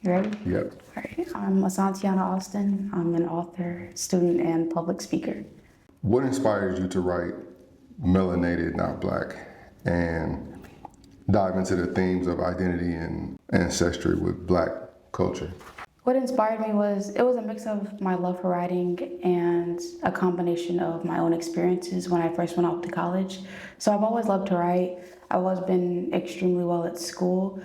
You ready? Yep. All right. I'm Asantianna Austin. I'm an author, student, and public speaker. What inspires you to write Melanated Not Black and dive into the themes of identity and ancestry with Black culture? What inspired me was it was a mix of my love for writing and a combination of my own experiences when I first went off to college. So I've always loved to write. I've always been extremely well at school.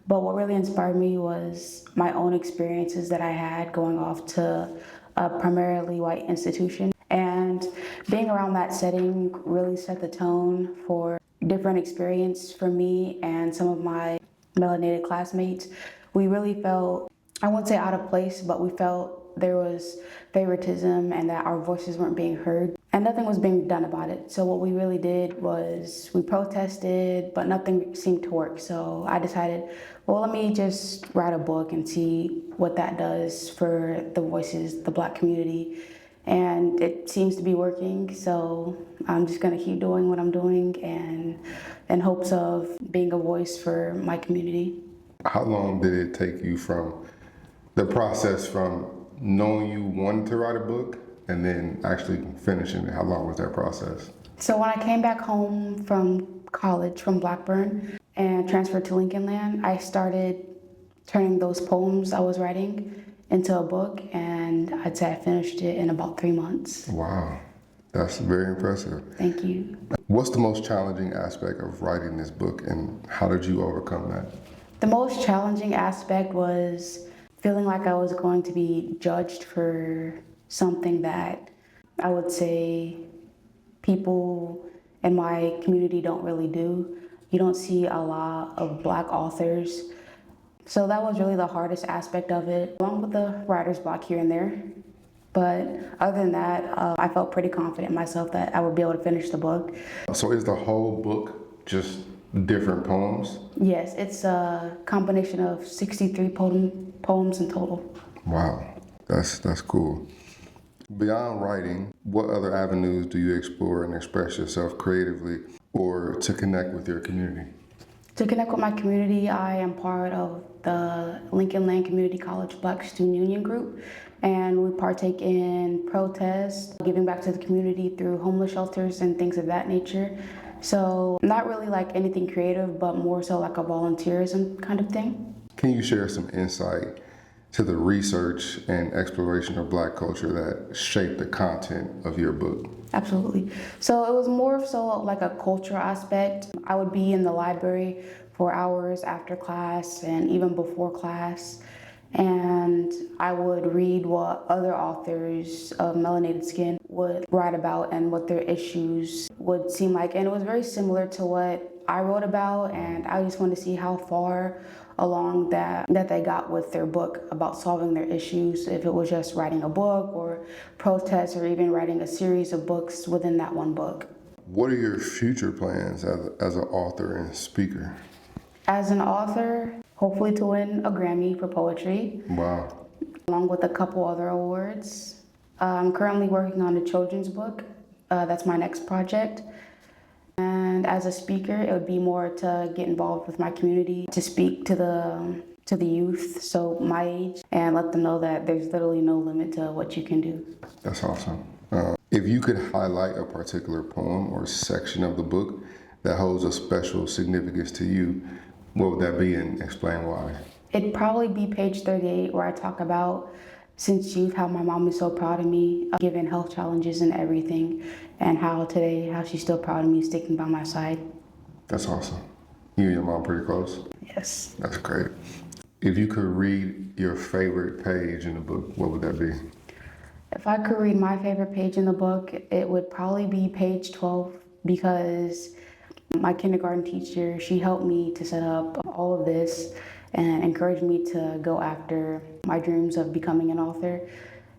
But what really inspired me was my own experiences that I had going off to a primarily white institution. And being around that setting really set the tone for different experience for me and some of my melanated classmates. We really felt, I won't say out of place, but we felt there was favoritism and that our voices weren't being heard and nothing was being done about it. So what we really did was we protested, but nothing seemed to work. So I decided, well, let me just write a book and see what that does for the voices, the Black community. And it seems to be working, so I'm just gonna keep doing what I'm doing and in hopes of being a voice for my community. How long did it take you from the process from knowing you wanted to write a book and then actually finishing it? How long was that process? So when I came back home from college, from Blackburn, and transferred to Lincoln Land, I started turning those poems I was writing into a book, and I'd say I finished it in about 3 months. Wow, that's very impressive. Thank you. What's the most challenging aspect of writing this book and how did you overcome that? The most challenging aspect was feeling like I was going to be judged for something that I would say people in my community don't really do. You don't see a lot of Black authors. So that was really the hardest aspect of it, along with the writer's block here and there. But other than that, I felt pretty confident in myself that I would be able to finish the book. So is the whole book just different poems? Yes, it's a combination of 63 poems in total. Wow, that's cool. Beyond writing, what other avenues do you explore and express yourself creatively or to connect with your community? To connect with my community, I am part of the Lincoln Land Community College Black Student Union group, and we partake in protests, giving back to the community through homeless shelters and things of that nature. So not really like anything creative, but more so like a volunteerism kind of thing. Can you share some insight to the research and exploration of Black culture that shaped the content of your book? Absolutely. So it was more so like a cultural aspect. I would be in the library for hours after class and even before class, and I would read what other authors of melanated skin would write about and what their issues would seem like. And it was very similar to what I wrote about, and I just wanted to see how far along that they got with their book about solving their issues, if it was just writing a book or protests or even writing a series of books within that one book. What are your future plans as an author and speaker? As an author, hopefully to win a Grammy for poetry. Wow. Along with a couple other awards. I'm currently working on a children's book. That's my next project. And as a speaker, it would be more to get involved with my community, to speak to the youth, so my age, and let them know that there's literally no limit to what you can do. That's awesome. If you could highlight a particular poem or section of the book that holds a special significance to you, what would that be and explain why? It'd probably be page 38, where I talk about since youth how my mom is so proud of me, given health challenges and everything, and how she's still proud of me sticking by my side. That's awesome. You and your mom pretty close? Yes. That's great. If you could read your favorite page in the book, what would that be? If I could read my favorite page in the book, it would probably be page 12, because my kindergarten teacher, she helped me to set up all of this and encouraged me to go after my dreams of becoming an author.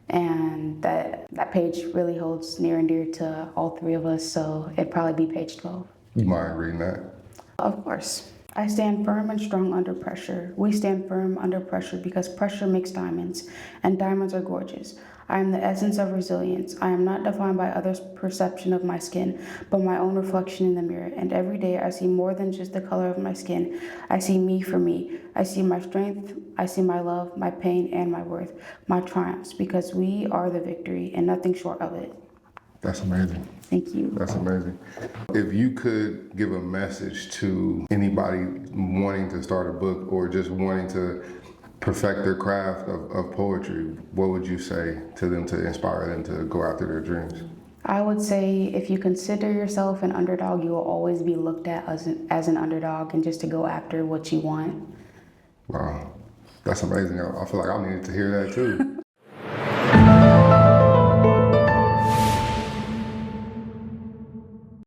And that page really holds near and dear to all three of us, so it'd probably be page 12. You mind reading that? Of course. I stand firm and strong under pressure. We stand firm under pressure because pressure makes diamonds, and diamonds are gorgeous. I am the essence of resilience. I am not defined by others' perception of my skin, but my own reflection in the mirror. And every day I see more than just the color of my skin. I see me for me. I see my strength, I see my love, my pain, and my worth, my triumphs, because we are the victory and nothing short of it. That's amazing. Thank you. That's amazing. If you could give a message to anybody wanting to start a book or just wanting to perfect their craft of poetry, what would you say to them to inspire them to go after their dreams? I would say if you consider yourself an underdog, you will always be looked at as an underdog, and just to go after what you want. Wow, that's amazing. I feel like I needed to hear that too.